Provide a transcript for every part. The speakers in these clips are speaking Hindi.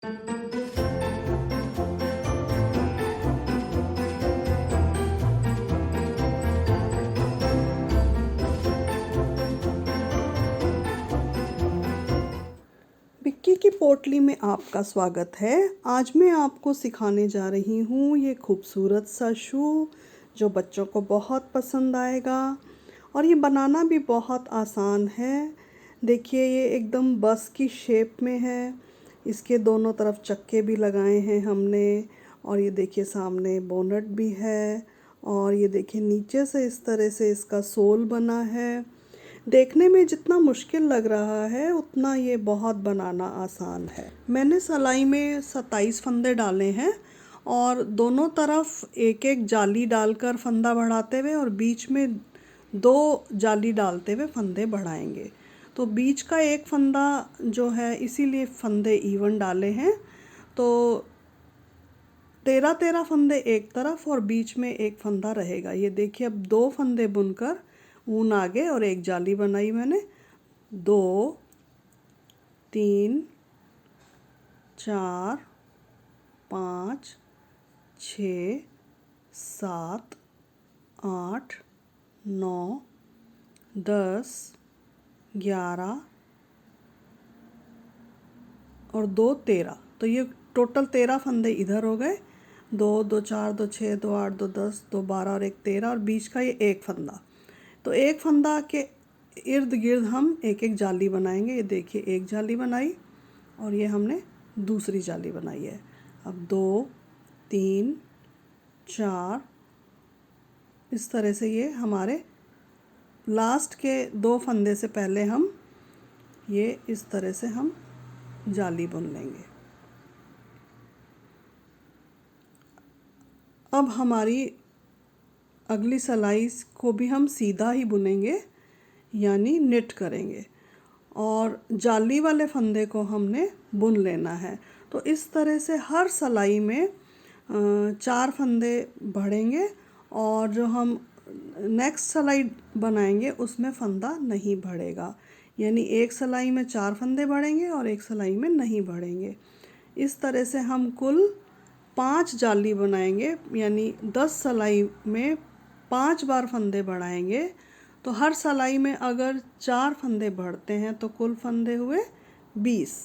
विक्की की पोटली में आपका स्वागत है। आज मैं आपको सिखाने जा रही हूँ ये खूबसूरत सा शू जो बच्चों को बहुत पसंद आएगा और ये बनाना भी बहुत आसान है। देखिए ये एकदम बस की शेप में है। इसके दोनों तरफ चक्के भी लगाए हैं हमने और ये देखिए सामने बोनट भी है और ये देखिए नीचे से इस तरह से इसका सोल बना है। देखने में जितना मुश्किल लग रहा है उतना ये बहुत बनाना आसान है। मैंने सलाई में 27 फंदे डाले हैं और दोनों तरफ एक एक जाली डालकर फंदा बढ़ाते हुए और बीच में 2 जाली डालते हुए फंदे बढ़ाएंगे। तो बीच का एक फंदा जो है इसीलिए फंदे इवन डाले हैं। तो 13 फंदे एक तरफ और बीच में एक फंदा रहेगा। ये देखिए अब 2 फंदे बुनकर ऊन आगे और एक जाली बनाई मैंने। 2 3 4 5 6 7 8 9 10 11 और 2 13। तो ये टोटल 13 फंदे इधर हो गए। 2 2 4 2 6 2 8 2 10 2 12 और एक 13 और बीच का ये एक फंदा। तो एक फंदा के इर्द गिर्द हम एक एक जाली बनाएंगे। ये देखिए एक जाली बनाई और ये हमने दूसरी जाली बनाई है। अब 2 3 4 इस तरह से ये हमारे लास्ट के 2 फंदे से पहले हम ये इस तरह से हम जाली बुन लेंगे। अब हमारी अगली सलाई को भी हम सीधा ही बुनेंगे यानी निट करेंगे और जाली वाले फंदे को हमने बुन लेना है। तो इस तरह से हर सलाई में 4 फंदे बढ़ेंगे और जो हम नेक्स्ट सलाई बनाएंगे उसमें फंदा नहीं बढ़ेगा। यानी एक सलाई में 4 फंदे बढ़ेंगे और एक सलाई में नहीं बढ़ेंगे। इस तरह से हम कुल 5 जाली बनाएंगे यानी 10 सलाई में 5 बार फंदे बढ़ाएंगे। तो हर सलाई में अगर 4 फंदे बढ़ते हैं तो कुल फंदे हुए 20।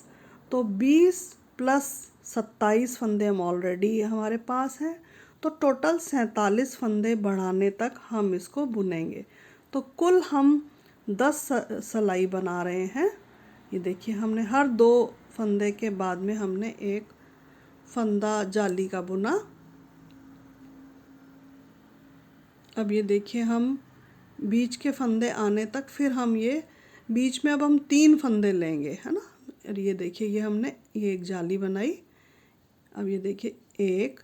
तो 20 प्लस 27 फंदे हम ऑलरेडी हमारे पास हैं। तो टोटल 47 फंदे बढ़ाने तक हम इसको बुनेंगे। तो कुल हम 10 सलाई बना रहे हैं। ये देखिए हमने हर 2 फंदे के बाद में हमने एक फंदा जाली का बुना। अब ये देखिए हम बीच के फंदे आने तक फिर हम ये बीच में अब हम 3 फंदे लेंगे, है ना। और ये देखिए ये हमने ये एक जाली बनाई। अब ये देखिए 1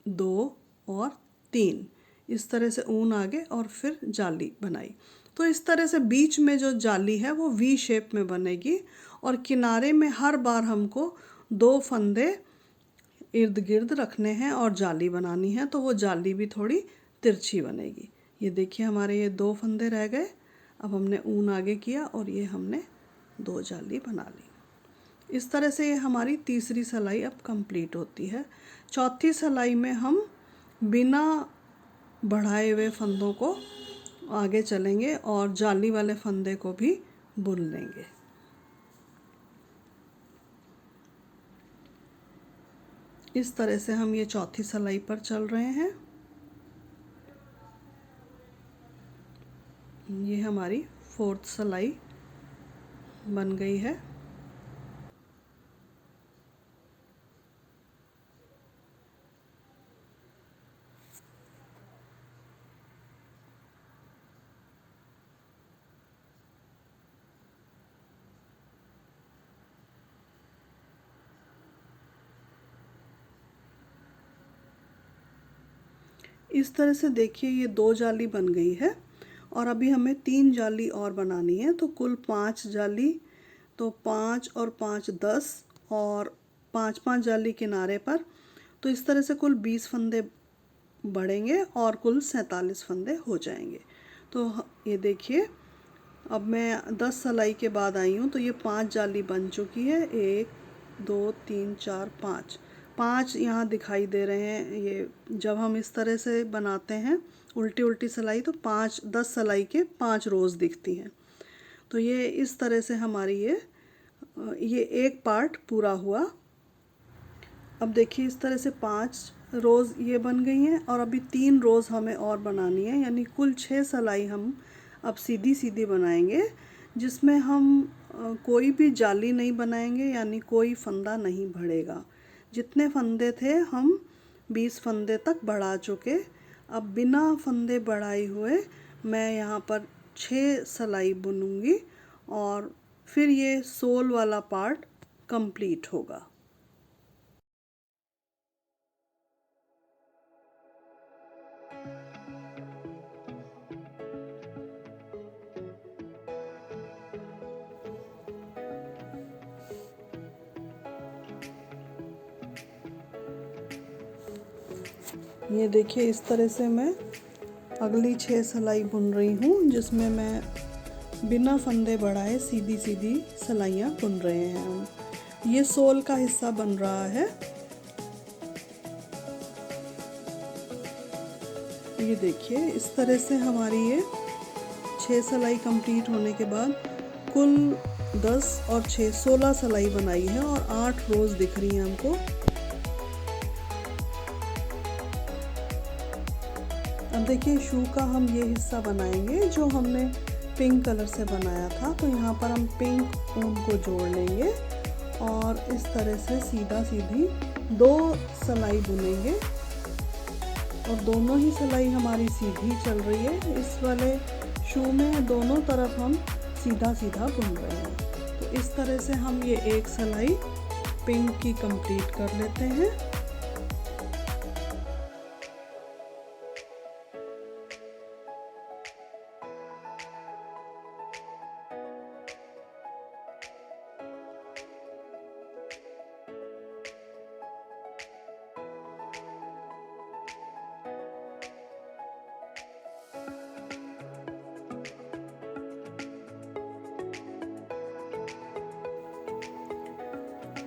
2 और 3 इस तरह से ऊन आगे और फिर जाली बनाई। तो इस तरह से बीच में जो जाली है वो वी शेप में बनेगी और किनारे में हर बार हमको 2 फंदे इर्द गिर्द रखने हैं और जाली बनानी है। तो वो जाली भी थोड़ी तिरछी बनेगी। ये देखिए हमारे ये 2 फंदे रह गए। अब हमने ऊन आगे किया और ये हमने 2 जाली बना ली। इस तरह से ये हमारी तीसरी सलाई अब कंप्लीट होती है। चौथी सलाई में हम बिना बढ़ाए हुए फंदों को आगे चलेंगे और जाली वाले फंदे को भी बुन लेंगे। इस तरह से हम ये चौथी सलाई पर चल रहे हैं। ये हमारी 4th सलाई बन गई है। इस तरह से देखिए ये 2 जाली बन गई है और अभी हमें 3 जाली और बनानी है। तो कुल 5 जाली, तो 5 और 5 10 और 5-5 जाली किनारे पर। तो इस तरह से कुल 20 फंदे बढ़ेंगे और कुल 47 फंदे हो जाएंगे। तो ये देखिए अब मैं 10 सलाई के बाद आई हूँ तो ये 5 जाली बन चुकी है। 1 2 3 4 5 5 यहाँ दिखाई दे रहे हैं। ये जब हम इस तरह से बनाते हैं उल्टी उल्टी सिलाई तो 10 सिलाई के 5 रोज़ दिखती हैं। तो ये इस तरह से हमारी ये एक पार्ट पूरा हुआ। अब देखिए इस तरह से 5 रोज़ ये बन गई हैं और अभी 3 रोज़ हमें और बनानी है, यानी कुल 6 सिलाई हम अब सीधी सीधी बनाएंगे, जिसमें हम कोई भी जाली नहीं बनाएंगे, यानी कोई फंदा नहीं बढ़ेगा। जितने फंदे थे हम 20 फंदे तक बढ़ा चुके। अब बिना फंदे बढ़ाए हुए मैं यहाँ पर 6 सिलाई बुनूंगी और फिर ये सोल वाला पार्ट कंप्लीट होगा। ये देखिए इस तरह से मैं अगली 6 सिलाई बुन रही हूँ, जिसमें मैं बिना फंदे बढ़ाए सीधी सीधी सिलाइयाँ बुन रहे हैं हम। ये सोल का हिस्सा बन रहा है। ये देखिए इस तरह से हमारी ये 6 सिलाई कंप्लीट होने के बाद कुल 10 और 6 16 सिलाई बनाई है और 8 रोज़ दिख रही हैं हमको। अब देखिए शू का हम ये हिस्सा बनाएंगे जो हमने पिंक कलर से बनाया था। तो यहाँ पर हम पिंक ऊन को जोड़ लेंगे और इस तरह से सीधा सीधी 2 सिलाई बुनेंगे और दोनों ही सिलाई हमारी सीधी चल रही है। इस वाले शू में दोनों तरफ हम सीधा सीधा बुन रहे हैं। तो इस तरह से हम ये एक सिलाई पिंक की कंप्लीट कर लेते हैं।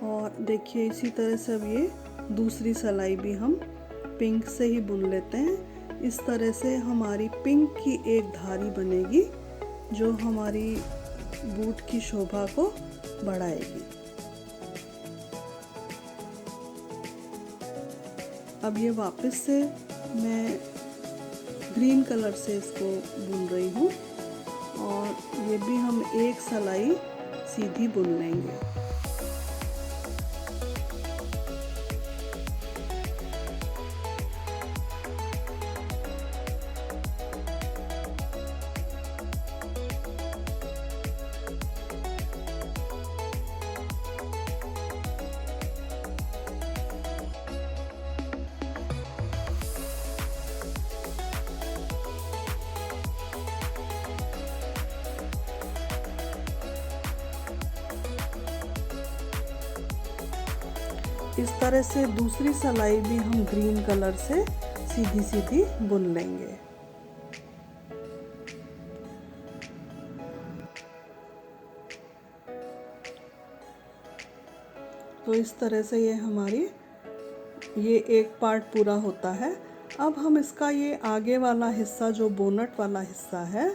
और देखिए इसी तरह से अब ये दूसरी सिलाई भी हम पिंक से ही बुन लेते हैं। इस तरह से हमारी पिंक की एक धारी बनेगी जो हमारी बूट की शोभा को बढ़ाएगी। अब ये वापस से मैं ग्रीन कलर से इसको बुन रही हूँ और ये भी हम एक सिलाई सीधी बुन लेंगे। इस तरह से दूसरी सिलाई भी हम ग्रीन कलर से सीधी सीधी बुन लेंगे। तो इस तरह से ये एक पार्ट पूरा होता है। अब हम इसका ये आगे वाला हिस्सा जो बोनट वाला हिस्सा है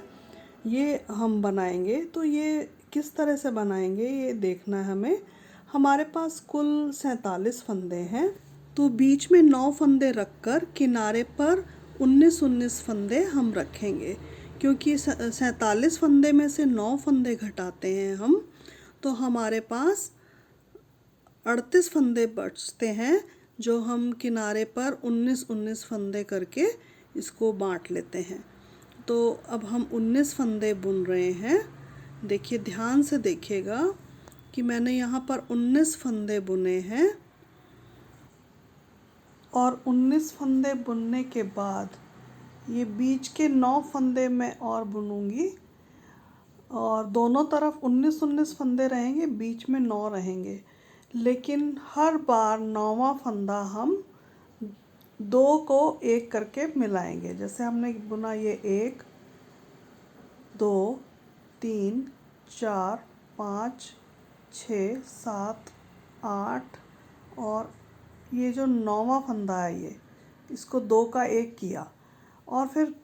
ये हम बनाएंगे। तो ये किस तरह से बनाएंगे ये देखना है हमें। हमारे पास कुल 47 फंदे हैं, तो बीच में 9 फंदे रखकर किनारे पर 19-19 फंदे हम रखेंगे, क्योंकि 47 फंदे में से 9 फंदे घटाते हैं हम तो हमारे पास 38 फंदे बचते हैं, जो हम किनारे पर 19-19 फंदे करके इसको बांट लेते हैं। तो अब हम 19 फंदे बुन रहे हैं। देखिए ध्यान से देखिएगा कि मैंने यहाँ पर 19 फंदे बुने हैं और 19 फंदे बुनने के बाद ये बीच के 9 फंदे मैं और बुनूंगी और दोनों तरफ 19-19 फंदे रहेंगे, बीच में 9 रहेंगे। लेकिन हर बार 9वां फंदा हम 2 को एक करके मिलाएंगे। जैसे हमने बुना ये 1 2 3 4 5 6 7 8 और ये जो 9वां फंदा है ये, इसको 2 का 1 किया और फिर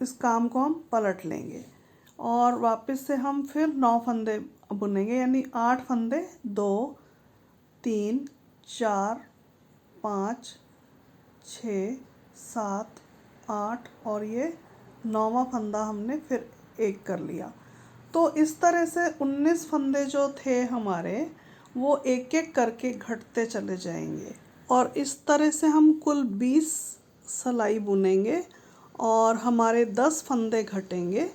इस काम को हम पलट लेंगे और वापस से हम फिर 9 फंदे बुनेंगे, यानी 8 फंदे, 2 3 4 5 6 7 8 और ये 9वां फंदा हमने फिर 1 कर लिया। तो इस तरह से 19 फंदे जो थे हमारे वो एक एक करके घटते चले जाएंगे और इस तरह से हम कुल 20 सिलाई बुनेंगे और हमारे 10 फंदे घटेंगे,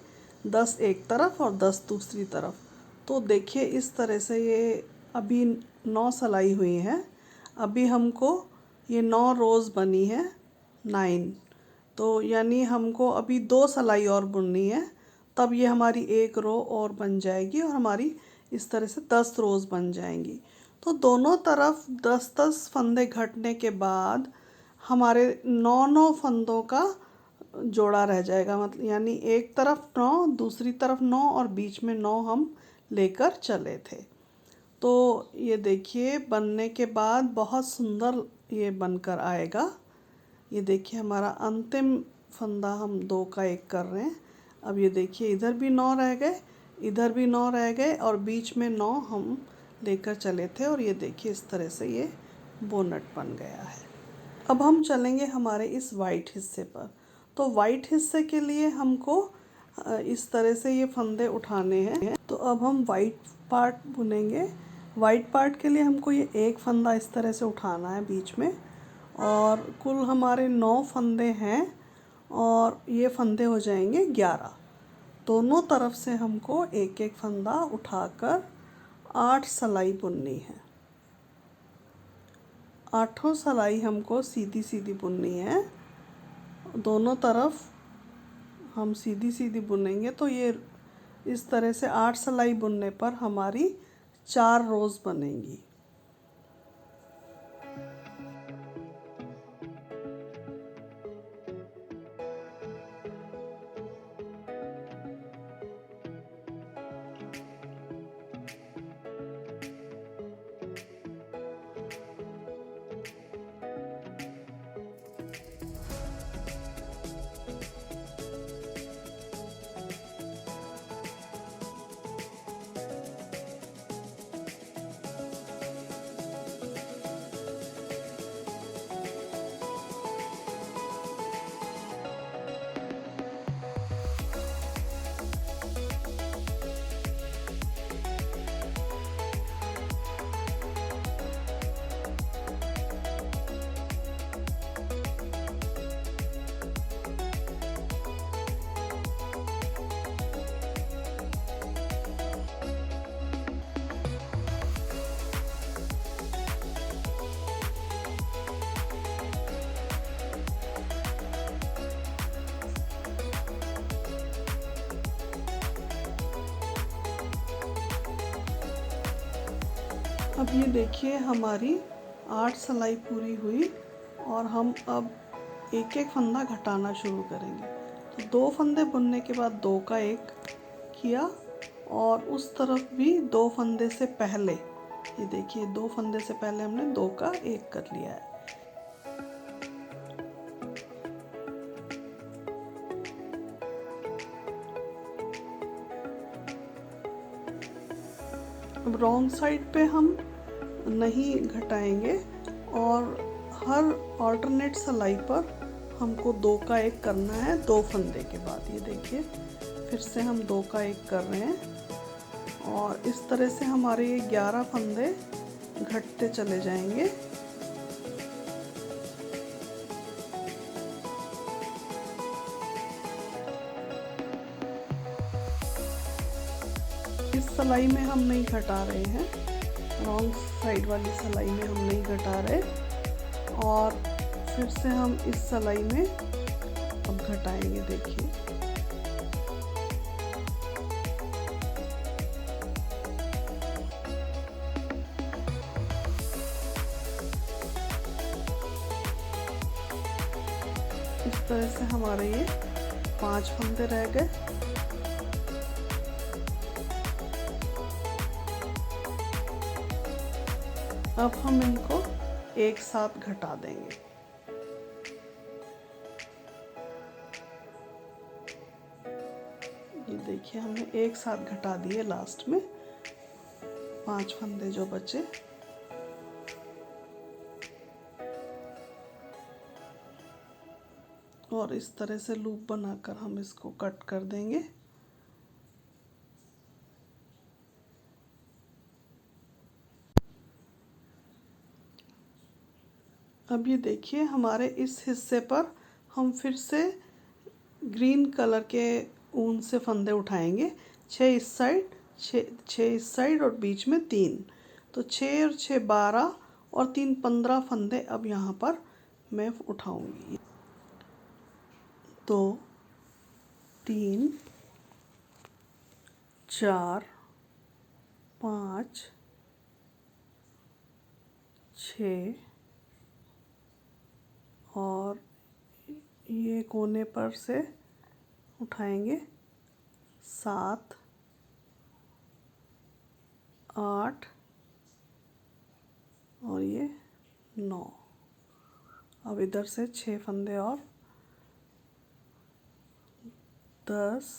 10 एक तरफ और 10 दूसरी तरफ। तो देखिए इस तरह से ये अभी 9 सिलाई हुई है, अभी हमको ये 9 रोज़ बनी है, 9, तो यानी हमको अभी 2 सिलाई और बुननी है, तब ये हमारी एक रो और बन जाएगी और हमारी इस तरह से 10 रोज़ बन जाएंगी। तो दोनों तरफ 10-10 फंदे घटने के बाद हमारे 9-9 फंदों का जोड़ा रह जाएगा, मतलब यानी एक तरफ 9, दूसरी तरफ 9 और बीच में 9 हम लेकर चले थे। तो ये देखिए बनने के बाद बहुत सुंदर ये बनकर आएगा। ये देखिए हमारा अंतिम फंदा हम 2 का 1 कर रहे हैं। अब ये देखिए इधर भी 9 रह गए, इधर भी 9 रह गए और बीच में 9 हम लेकर चले थे और ये देखिए इस तरह से ये बोनट बन गया है। अब हम चलेंगे हमारे इस वाइट हिस्से पर। तो वाइट हिस्से के लिए हमको इस तरह से ये फंदे उठाने हैं। तो अब हम वाइट पार्ट बुनेंगे। वाइट पार्ट के लिए हमको ये एक फंदा इस तरह से उठाना है बीच में और कुल हमारे 9 फंदे हैं और ये फंदे हो जाएंगे 11। दोनों तरफ से हमको एक एक फंदा उठाकर 8 सिलाई बुननी है। 8 सिलाई हमको सीधी सीधी बुननी है, दोनों तरफ हम सीधी सीधी बुनेंगे। तो ये इस तरह से 8 सिलाई बुनने पर हमारी 4 रोज़ बनेंगी। अब ये देखिए हमारी 8 सिलाई पूरी हुई और हम अब एक एक फंदा घटाना शुरू करेंगे। तो 2 फंदे बुनने के बाद 2 का 1 किया और उस तरफ भी 2 फंदे से पहले, ये देखिए 2 फंदे से पहले हमने 2 का 1 कर लिया है। अब रॉन्ग साइड पे हम नहीं घटाएंगे और हर ऑल्टरनेट सिलाई पर हमको 2 का 1 करना है 2 फंदे के बाद। ये देखिए फिर से हम 2 का 1 कर रहे हैं और इस तरह से हमारे ये 11 फंदे घटते चले जाएंगे। इस सिलाई में हम नहीं घटा रहे हैं, रॉन्ग साइड वाली सिलाई में हम नहीं घटा रहे और फिर से हम इस सिलाई में अब घटाएंगे। देखिए इस तरह से हमारे ये 5 फंदे रह गए। अब हम इनको एक साथ घटा देंगे। ये देखिए हमने एक साथ घटा दिए लास्ट में 5 फंदे जो बचे। और इस तरह से लूप बनाकर हम इसको कट कर देंगे। अब ये देखिए हमारे इस हिस्से पर हम फिर से ग्रीन कलर के ऊन से फंदे उठाएंगे। 6 इस साइड, 6 इस साइड और बीच में 3, तो 6 और 6 12 और 3 15 फंदे अब यहाँ पर मैं उठाऊंगी। 2 3 4 5 6 और ये कोने पर से उठाएंगे 7 8 और ये 9। अब इधर से 6 फंदे और 10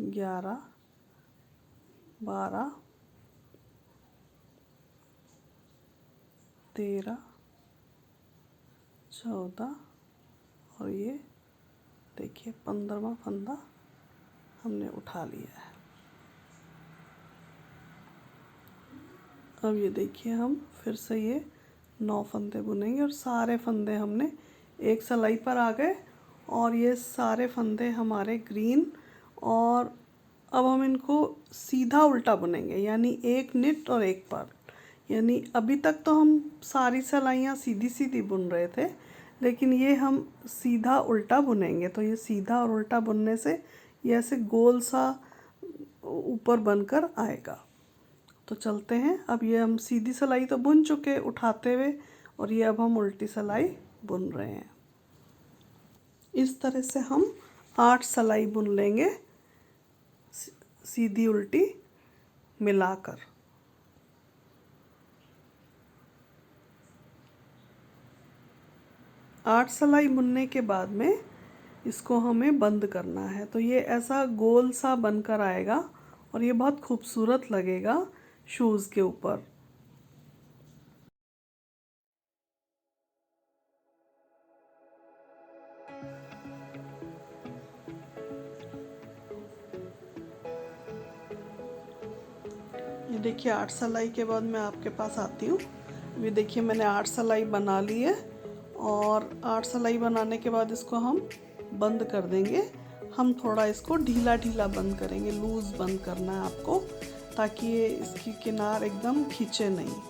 11 12 13 14 और ये देखिए 15वां फंदा हमने उठा लिया है। अब ये देखिए हम फिर से ये 9 फंदे बुनेंगे और सारे फंदे हमने एक सिलाई पर आ गए और ये सारे फंदे हमारे ग्रीन। और अब हम इनको सीधा उल्टा बुनेंगे, यानी एक निट और एक पर्ल। यानी अभी तक तो हम सारी सिलाइयाँ सीधी सीधी बुन रहे थे, लेकिन ये हम सीधा उल्टा बुनेंगे। तो ये सीधा और उल्टा बुनने से ये ऐसे गोल सा ऊपर बनकर आएगा। तो चलते हैं। अब ये हम सीधी सिलाई तो बुन चुके उठाते हुए, और ये अब हम उल्टी सिलाई बुन रहे हैं। इस तरह से हम 8 सिलाई बुन लेंगे सीधी उल्टी मिलाकर। आठ सिलाई बुनने के बाद में इसको हमें बंद करना है। तो ये ऐसा गोल सा बनकर आएगा और ये बहुत खूबसूरत लगेगा शूज़ के ऊपर। ये देखिए 8 सिलाई के बाद मैं आपके पास आती हूँ। ये देखिए मैंने 8 सिलाई बना ली है और 8 सिलाई बनाने के बाद इसको हम बंद कर देंगे। हम थोड़ा इसको ढीला ढीला बंद करेंगे, लूज़ बंद करना है आपको, ताकि ये इसकी किनार एकदम खींचे नहीं।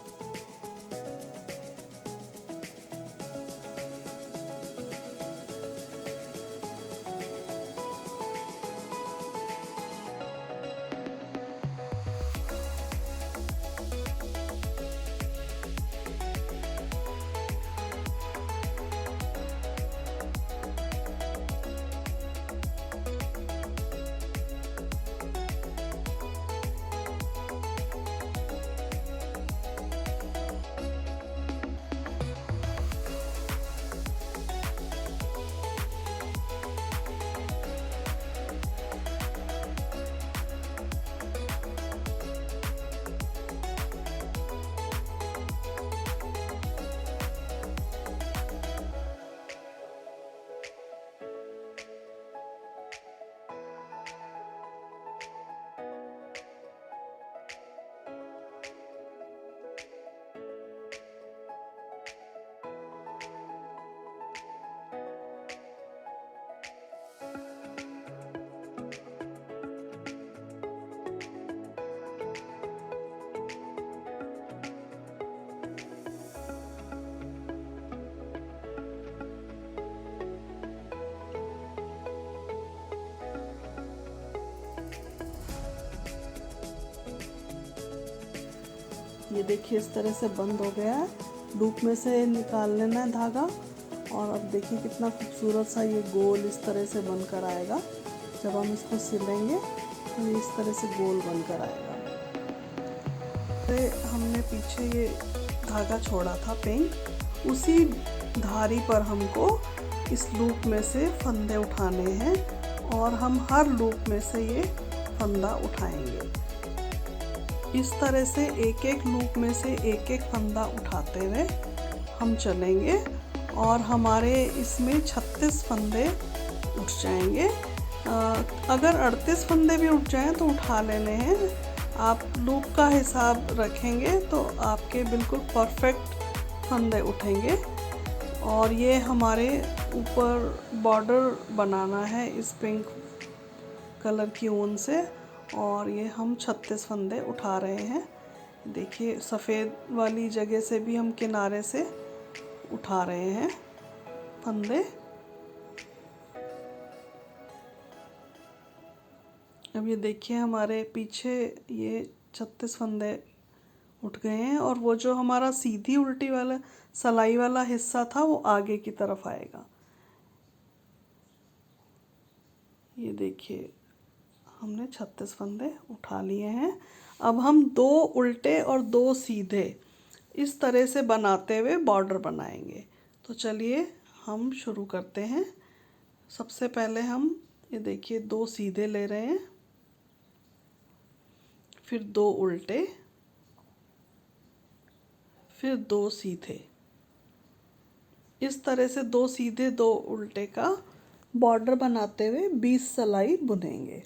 ये देखिए इस तरह से बंद हो गया है। लूप में से निकाल लेना है धागा, और अब देखिए कितना खूबसूरत सा ये गोल इस तरह से बनकर आएगा। जब हम इसको सिलेंगे तो ये इस तरह से गोल बनकर आएगा। हमने पीछे ये धागा छोड़ा था पिंक, उसी धारी पर हमको इस लूप में से फंदे उठाने हैं और हम हर लूप में से ये फंदा उठाएंगे। इस तरह से एक एक लूप में से एक एक फंदा उठाते हुए हम चलेंगे और हमारे इसमें 36 फंदे उठ जाएंगे। अगर 38 फंदे भी उठ जाएं तो उठा लेने हैं। आप लूप का हिसाब रखेंगे तो आपके बिल्कुल परफेक्ट फंदे उठेंगे। और ये हमारे ऊपर बॉर्डर बनाना है इस पिंक कलर की ऊन से, और ये हम 36 फंदे उठा रहे हैं। देखिए सफ़ेद वाली जगह से भी हम किनारे से उठा रहे हैं फंदे। अब ये देखिए हमारे पीछे ये 36 फंदे उठ गए हैं और वो जो हमारा सीधी उल्टी वाला सलाई वाला हिस्सा था वो आगे की तरफ आएगा। ये देखिए हमने 36 फंदे उठा लिए हैं। अब हम 2 उल्टे और 2 सीधे इस तरह से बनाते हुए बॉर्डर बनाएंगे। तो चलिए हम शुरू करते हैं। सबसे पहले हम ये देखिए 2 सीधे ले रहे हैं, फिर 2 उल्टे, फिर 2 सीधे। इस तरह से 2 सीधे 2 उल्टे का बॉर्डर बनाते हुए 20 सलाई बुनेंगे।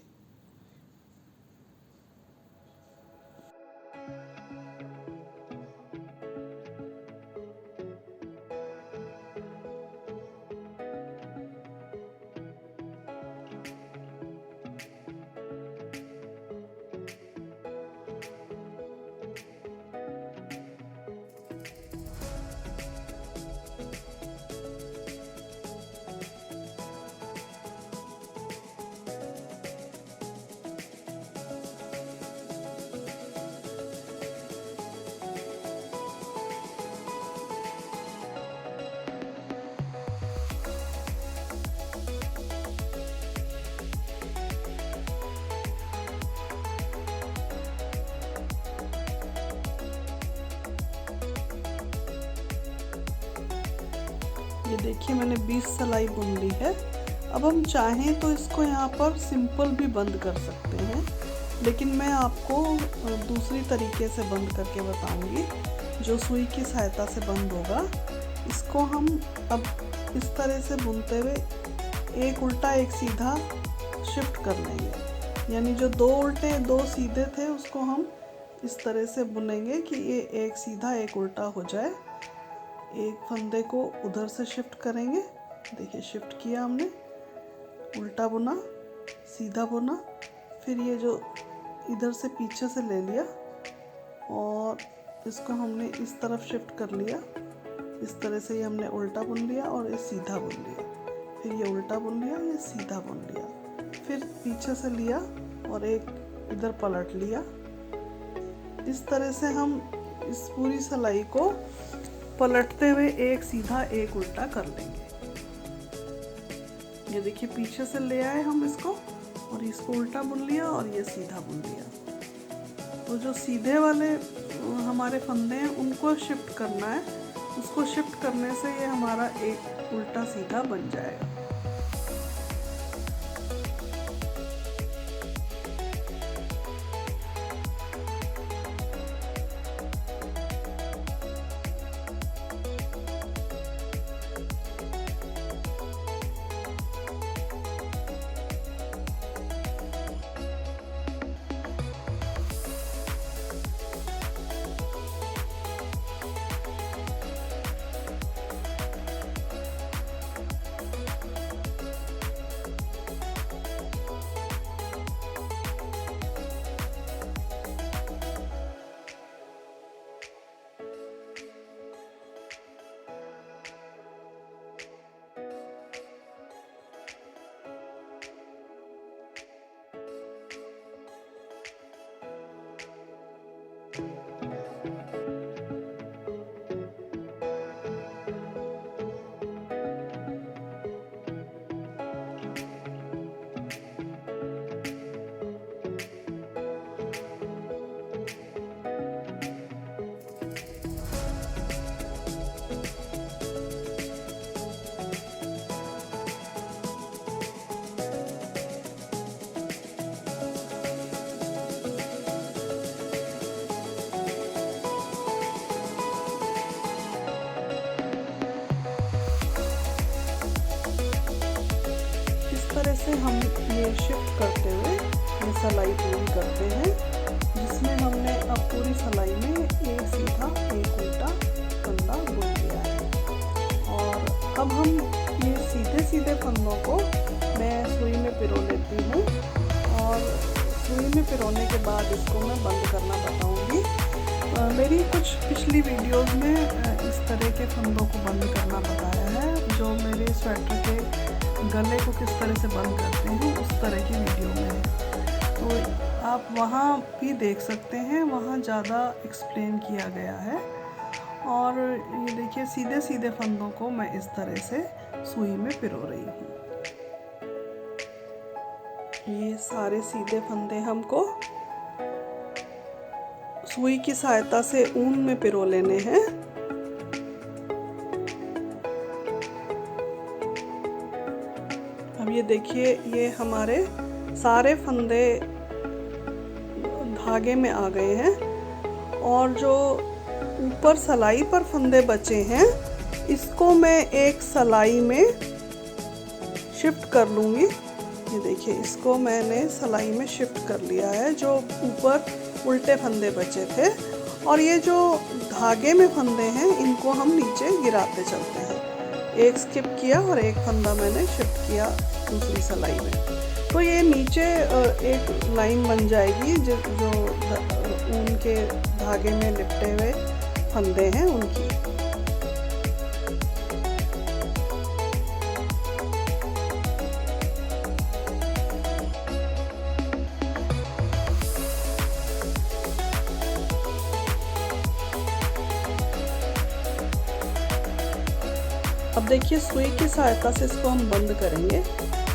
ये देखिए मैंने 20 सलाई बुन ली है। अब हम चाहें तो इसको यहाँ पर सिंपल भी बंद कर सकते हैं, लेकिन मैं आपको दूसरी तरीके से बंद करके बताऊंगी जो सुई की सहायता से बंद होगा। इसको हम अब इस तरह से बुनते हुए एक उल्टा एक सीधा शिफ्ट कर लेंगे, यानी जो 2 उल्टे 2 सीधे थे उसको हम इस तरह से बुनेंगे कि ये एक सीधा एक उल्टा हो जाए। एक फंदे को उधर से शिफ्ट करेंगे। देखिए शिफ्ट किया हमने, उल्टा बुना, सीधा बुना, फिर ये जो इधर से पीछे से ले लिया और इसको हमने इस तरफ शिफ्ट कर लिया। इस तरह से ये हमने उल्टा बुन लिया और ये सीधा बुन लिया, फिर ये उल्टा बुन लिया, ये सीधा बुन लिया, फिर पीछे से लिया और एक इधर पलट लिया। इस तरह से हम इस पूरी सिलाई को पलटते हुए एक सीधा एक उल्टा कर लेंगे। ये देखिए पीछे से ले आए हम इसको और इसको उल्टा बुन लिया और ये सीधा बुन लिया। तो जो सीधे वाले हमारे फंदे हैं उनको शिफ्ट करना है। उसको शिफ्ट करने से ये हमारा एक उल्टा सीधा बन जाएगा। से हम ये शिफ्ट करते हुए ये सिलाई पूरी करते हैं, जिसमें हमने अब पूरी सिलाई में एक सीधा एक उल्टा फंदा बुन लिया है। और अब हम ये सीधे सीधे फंदों को मैं सुई में पिरो लेती हूँ, और सुई में पिरोने के बाद इसको मैं बंद करना बताऊँगी। मेरी कुछ पिछली वीडियोस में इस तरह के फंदों को बंद करना बताया है, जो मेरे स्वेटर के गले को किस तरह से बंद करते हैं उस तरह की वीडियो में है, तो आप वहाँ भी देख सकते हैं, वहाँ ज़्यादा एक्सप्लेन किया गया है। और ये देखिए सीधे सीधे फंदों को मैं इस तरह से सुई में पिरो रही हूँ। ये सारे सीधे फंदे हमको सुई की सहायता से ऊन में पिरो लेने हैं। अब ये देखिए ये हमारे सारे फंदे धागे में आ गए हैं, और जो ऊपर सलाई पर फंदे बचे हैं इसको मैं एक सलाई में शिफ्ट कर लूँगी। ये देखिए इसको मैंने सलाई में शिफ्ट कर लिया है, जो ऊपर उल्टे फंदे बचे थे, और ये जो धागे में फंदे हैं इनको हम नीचे गिराते चलते हैं। एक स्किप किया और एक फंदा मैंने शिफ्ट किया दूसरी सलाई में, तो ये नीचे एक लाइन बन जाएगी जो ऊन के धागे में लिपटे हुए फंदे हैं उनकी। अब देखिए सुई की सहायता से इसको हम बंद करेंगे।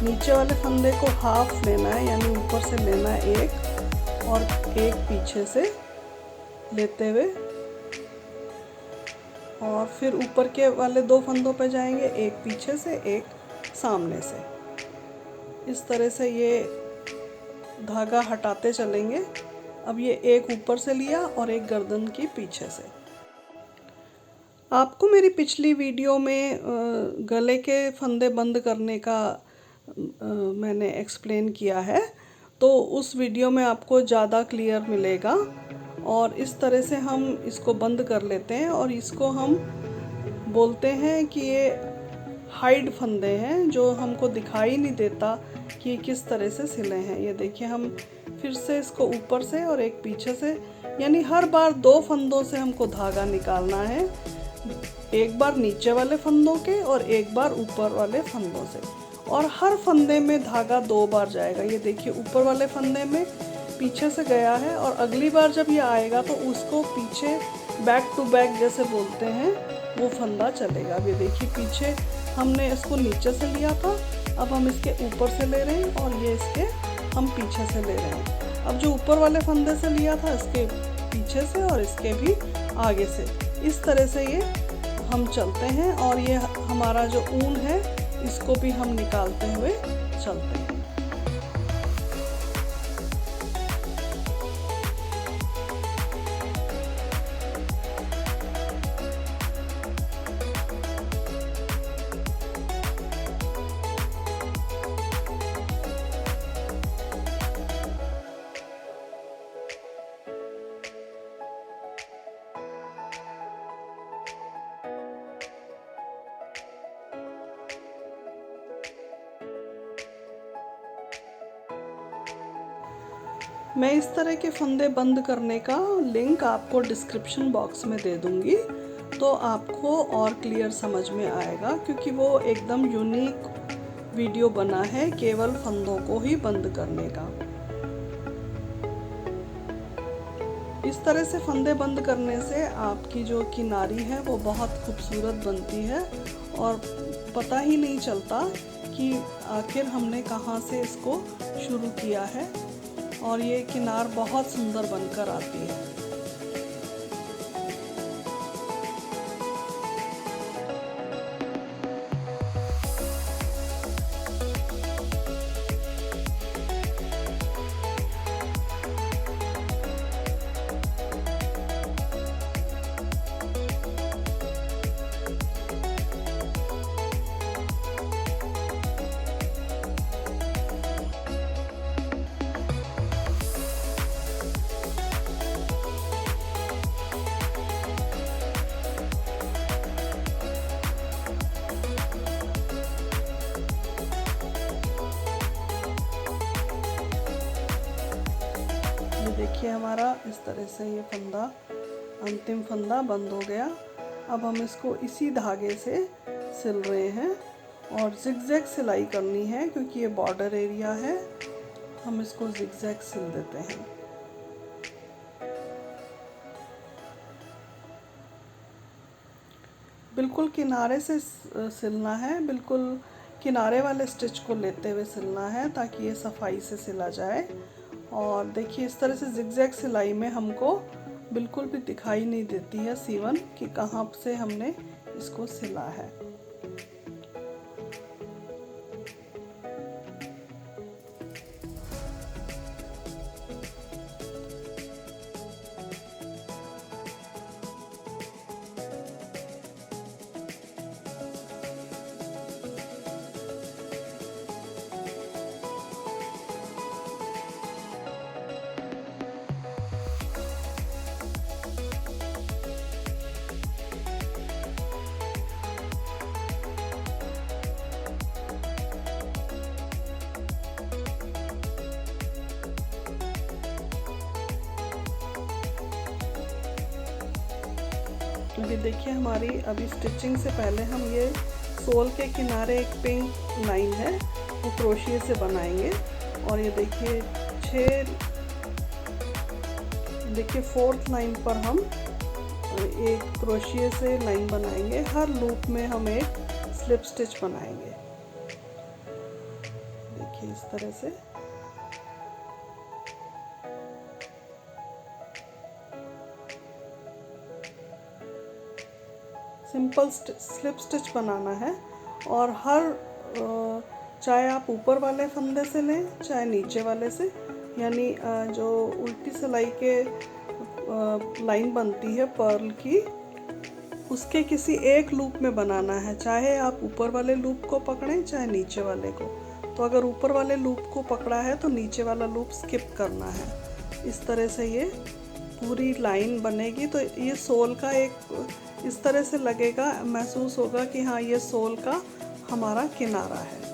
नीचे वाले फंदे को हाफ लेना है, यानी ऊपर से लेना है एक, और एक पीछे से लेते हुए, और फिर ऊपर के वाले दो फंदों पे जाएंगे, एक पीछे से एक सामने से। इस तरह से ये धागा हटाते चलेंगे। अब ये एक ऊपर से लिया और एक गर्दन की पीछे से। आपको मेरी पिछली वीडियो में गले के फंदे बंद करने का मैंने एक्सप्लेन किया है, तो उस वीडियो में आपको ज़्यादा क्लियर मिलेगा। और इस तरह से हम इसको बंद कर लेते हैं, और इसको हम बोलते हैं कि ये हाइड फंदे हैं, जो हमको दिखाई नहीं देता कि किस तरह से सिले हैं। ये देखिए हम फिर से इसको ऊपर से और एक पीछे से, यानी हर बार दो फंदों से हमको धागा निकालना है, एक बार नीचे वाले फंदों के और एक बार ऊपर वाले फंदों से, और हर फंदे में धागा दो बार जाएगा। ये देखिए ऊपर वाले फंदे में पीछे से गया है, और अगली बार जब ये आएगा तो उसको पीछे बैक टू बैक जैसे बोलते हैं वो फंदा चलेगा। अब ये देखिए पीछे हमने इसको नीचे से लिया था, अब हम इसके ऊपर से ले रहे हैं, और ये इसके हम पीछे से ले रहे हैं। अब जो ऊपर वाले फंदे से लिया था इसके पीछे से और इसके भी आगे से, इस तरह से ये हम चलते हैं। और ये हमारा जो ऊन है इसको भी हम निकालते हुए चलते हैं। मैं इस तरह के फंदे बंद करने का लिंक आपको डिस्क्रिप्शन बॉक्स में दे दूंगी, तो आपको और क्लियर समझ में आएगा, क्योंकि वो एकदम यूनिक वीडियो बना है केवल फंदों को ही बंद करने का। इस तरह से फंदे बंद करने से आपकी जो किनारी है वो बहुत खूबसूरत बनती है, और पता ही नहीं चलता कि आखिर हमने कहाँ से इसको शुरू किया है, और ये किनार बहुत सुंदर बनकर आती है। देखिए हमारा इस तरह से ये फंदा, अंतिम फंदा बंद हो गया। अब हम इसको इसी धागे से सिल रहे हैं और जिगजैग सिलाई करनी है क्योंकि ये बॉर्डर एरिया है। हम इसको जिगजैग सिल देते हैं। बिल्कुल किनारे से सिलना है, बिल्कुल किनारे वाले स्टिच को लेते हुए सिलना है ताकि ये सफाई से सिला जाए। और देखिए इस तरह से जिगजैग सिलाई में हमको बिल्कुल भी दिखाई नहीं देती है सीवन कि कहाँ से हमने इसको सिला है। अभी देखिए हमारी अभी स्टिचिंग से पहले हम ये सोल के किनारे एक पिंक लाइन है वो क्रोशिया से बनाएंगे। और ये देखिए फोर्थ लाइन पर हम एक क्रोशिया से लाइन बनाएंगे। हर लूप में हम एक स्लिप स्टिच बनाएंगे। देखिए इस तरह से सिंपल स्लिप स्टिच बनाना है। और हर चाहे आप ऊपर वाले फंदे से लें चाहे नीचे वाले से, यानी जो उल्टी सिलाई के लाइन बनती है पर्ल की, उसके किसी एक लूप में बनाना है। चाहे आप ऊपर वाले लूप को पकड़ें चाहे नीचे वाले को। तो अगर ऊपर वाले लूप को पकड़ा है तो नीचे वाला लूप स्किप करना है। इस तरह से ये पूरी लाइन बनेगी। तो ये सोल का एक इस तरह से लगेगा, महसूस होगा कि हाँ ये सोल का हमारा किनारा है।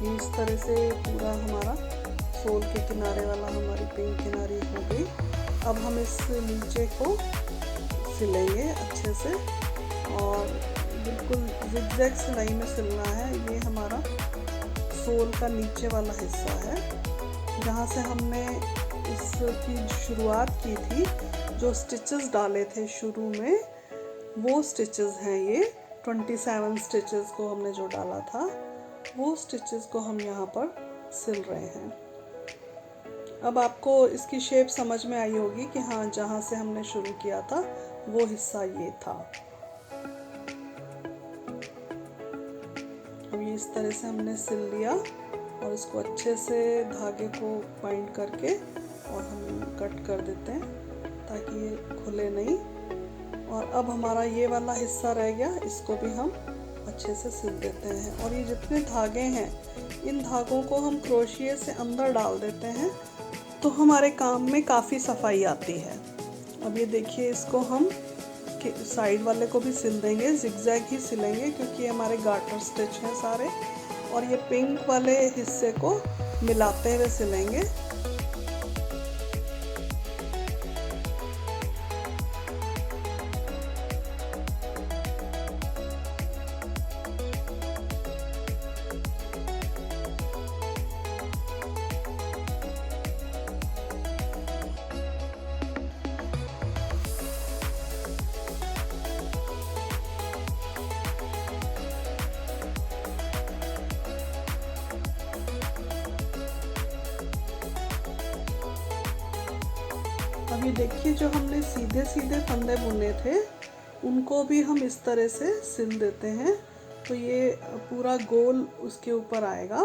इस तरह से पूरा हमारा सोल के किनारे वाला हमारी पिंक किनारी हो गई। अब हम इस नीचे को सिलेंगे अच्छे से और बिल्कुल जिगजैग सिलाई में सिलना है। ये हमारा सोल का नीचे वाला हिस्सा है जहाँ से हमने इसकी शुरुआत की थी। जो स्टिचेस डाले थे शुरू में वो स्टिचेस हैं ये 27 स्टिचेस को हमने जो डाला था वो स्टिचेस को हम यहाँ पर सिल रहे हैं। अब आपको इसकी शेप समझ में आई होगी कि हाँ जहाँ से हमने शुरू किया था वो हिस्सा ये था। ये इस तरह से हमने सिल लिया और इसको अच्छे से धागे को बाइंड करके और हम कट कर देते हैं ताकि ये खुले नहीं। और अब हमारा ये वाला हिस्सा रह गया, इसको भी हम अच्छे से सिल देते हैं। और ये जितने धागे हैं इन धागों को हम क्रोशिये से अंदर डाल देते हैं तो हमारे काम में काफ़ी सफाई आती है। अब ये देखिए, इसको हम साइड वाले को भी सिल देंगे, जिगजैग ही सिलेंगे क्योंकि ये हमारे गार्टर स्टिच हैं सारे। और ये पिंक वाले हिस्से को मिलाते हुए सिलेंगे। अभी देखिए, जो हमने सीधे सीधे फंदे बुने थे उनको भी हम इस तरह से सिल देते हैं तो ये पूरा गोल उसके ऊपर आएगा।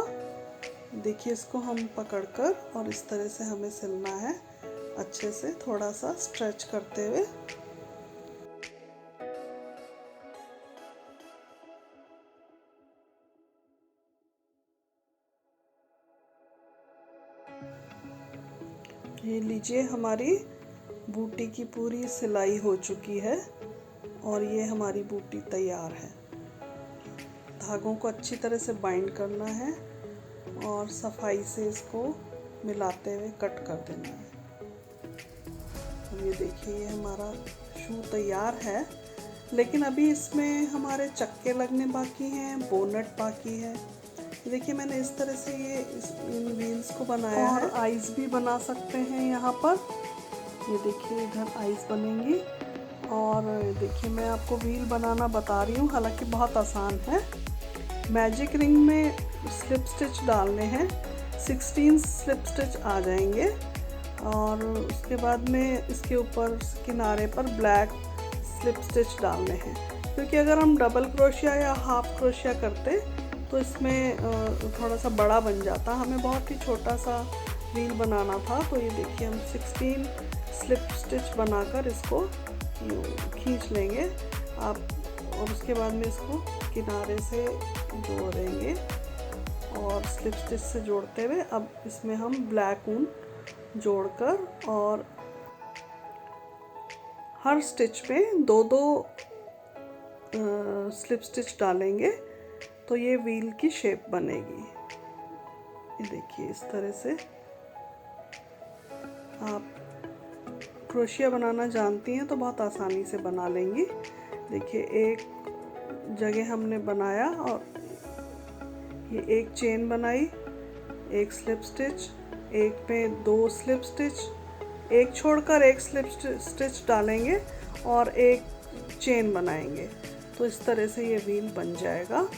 देखिए, इसको हम पकड़कर और इस तरह से हमें सिलना है अच्छे से, थोड़ा सा स्ट्रेच करते हुए। ये लीजिए, हमारी बूटी की पूरी सिलाई हो चुकी है और ये हमारी बूटी तैयार है। धागों को अच्छी तरह से बाइंड करना है और सफाई से इसको मिलाते हुए कट कर देना है। ये देखिए, ये हमारा शू तैयार है, लेकिन अभी इसमें हमारे चक्के लगने बाकी हैं, बोनट बाकी है। देखिए, मैंने इस तरह से इन व्हील्स को बनाया है। और आइस भी बना सकते हैं यहाँ पर। ये देखिए, इधर आइस बनेंगी। और देखिए, मैं आपको व्हील बनाना बता रही हूँ, हालांकि बहुत आसान है। मैजिक रिंग में स्लिप स्टिच डालने हैं, 16 स्लिप स्टिच आ जाएंगे। और उसके बाद में इसके ऊपर किनारे पर ब्लैक स्लिप स्टिच डालने हैं, क्योंकि अगर हम डबल क्रोशिया या हाफ क्रोशिया करते तो इसमें थोड़ा सा बड़ा बन जाता। हमें बहुत ही छोटा सा व्हील बनाना था, तो ये देखिए, हम 16 स्लिप स्टिच बनाकर इसको खींच लेंगे आप। और उसके बाद में इसको किनारे से जोड़ देंगे और स्लिप स्टिच से जोड़ते हुए अब इसमें हम ब्लैक ऊन जोड़कर और हर स्टिच में 2-2 स्लिप स्टिच डालेंगे तो ये व्हील की शेप बनेगी। ये देखिए, इस तरह से आप क्रोशिया बनाना जानती हैं तो बहुत आसानी से बना लेंगी। देखिए, एक जगह हमने बनाया और ये एक चेन बनाई, एक स्लिप स्टिच, एक पे 2 स्लिप स्टिच, एक छोड़कर एक स्लिप स्टिच डालेंगे और एक चेन बनाएंगे। तो इस तरह से ये व्हील बन जाएगा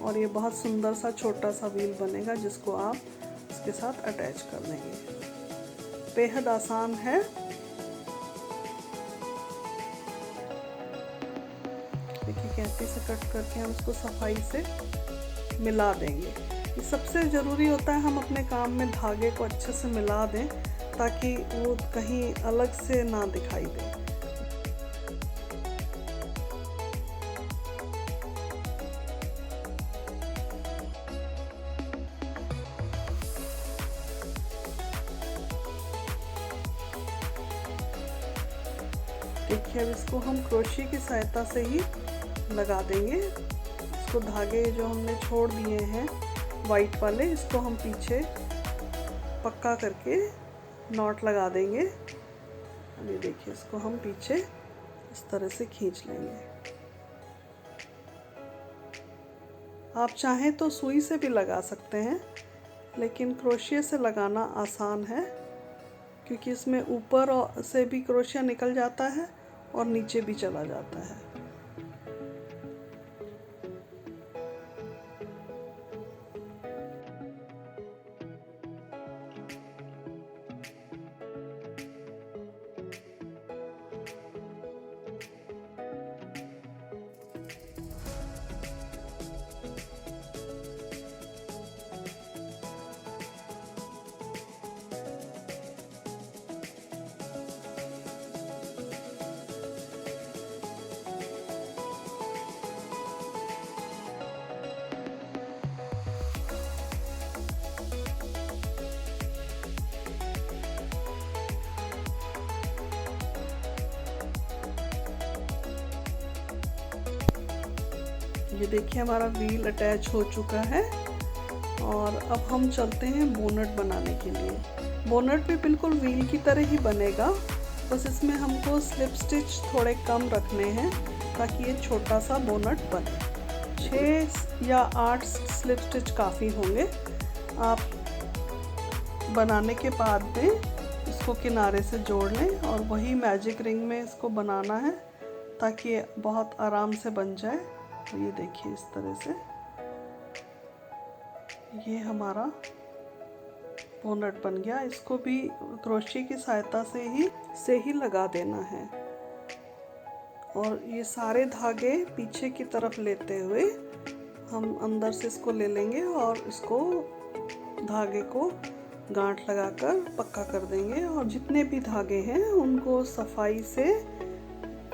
और ये बहुत सुंदर सा छोटा सा व्हील बनेगा जिसको आप इसके साथ अटैच कर देंगे। बेहद आसान है। देखिए, कैंची से कट करके हम इसको सफाई से मिला देंगे। ये सबसे ज़रूरी होता है, हम अपने काम में धागे को अच्छे से मिला दें ताकि वो कहीं अलग से ना दिखाई दे। देखिए, अब इसको हम क्रोशिया की सहायता से ही लगा देंगे। इसको धागे जो हमने छोड़ दिए हैं वाइट वाले, इसको हम पीछे पक्का करके नॉट लगा देंगे। अब ये देखिए, इसको हम पीछे इस तरह से खींच लेंगे। आप चाहें तो सुई से भी लगा सकते हैं, लेकिन क्रोशिया से लगाना आसान है क्योंकि इसमें ऊपर से भी क्रोशिया निकल जाता है और नीचे भी चला जाता है। ये देखिए हमारा व्हील अटैच हो चुका है और अब हम चलते हैं बोनट बनाने के लिए। बोनट भी बिल्कुल व्हील की तरह ही बनेगा, बस इसमें हमको स्लिप स्टिच थोड़े कम रखने हैं ताकि ये छोटा सा बोनट बने। 6 या 8 स्लिप स्टिच काफ़ी होंगे। आप बनाने के बाद में इसको किनारे से जोड़ लें और वही मैजिक रिंग में इसको बनाना है ताकि ये बहुत आराम से बन जाए। तो ये देखिए इस तरह से ये हमारा बोनट बन गया। इसको भी क्रोशे की सहायता से ही लगा देना है और ये सारे धागे पीछे की तरफ लेते हुए हम अंदर से इसको ले लेंगे और इसको धागे को गांठ लगाकर पक्का कर देंगे और जितने भी धागे हैं उनको सफाई से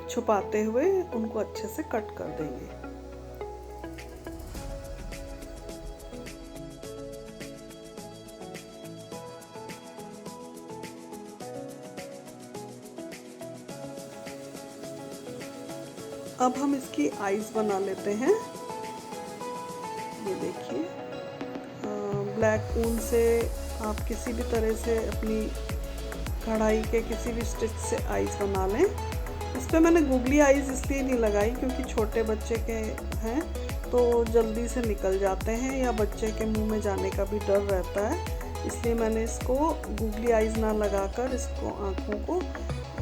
छुपाते हुए उनको अच्छे से कट कर देंगे। अब हम इसकी आईज बना लेते हैं। ये देखिए ब्लैक ऊन से आप किसी भी तरह से अपनी कढ़ाई के किसी भी स्टिच से आईज बना लें। इस पर मैंने गूगली आईज इसलिए नहीं लगाई क्योंकि छोटे बच्चे के हैं तो जल्दी से निकल जाते हैं या बच्चे के मुंह में जाने का भी डर रहता है, इसलिए मैंने इसको गूगली आईज ना लगाकर इसको आँखों को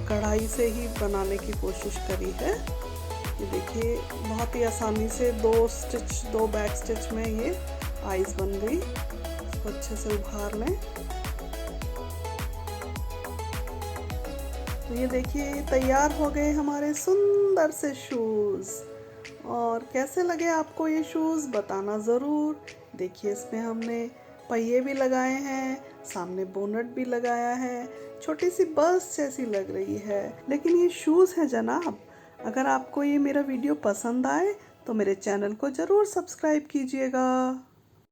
कढ़ाई से ही बनाने की कोशिश करी है। ये देखिए बहुत ही आसानी से 2 बैक स्टिच में ये आईज बन गई। इसको अच्छे से उभार लें। तो ये देखिए तैयार हो गए हमारे सुंदर से शूज़। और कैसे लगे आपको ये शूज़ बताना ज़रूर। देखिए इसमें हमने पहिए भी लगाए हैं, सामने बोनट भी लगाया है, छोटी सी बस जैसी लग रही है, लेकिन ये शूज़ है जनाब। अगर आपको ये मेरा वीडियो पसंद आए तो मेरे चैनल को ज़रूर सब्सक्राइब कीजिएगा।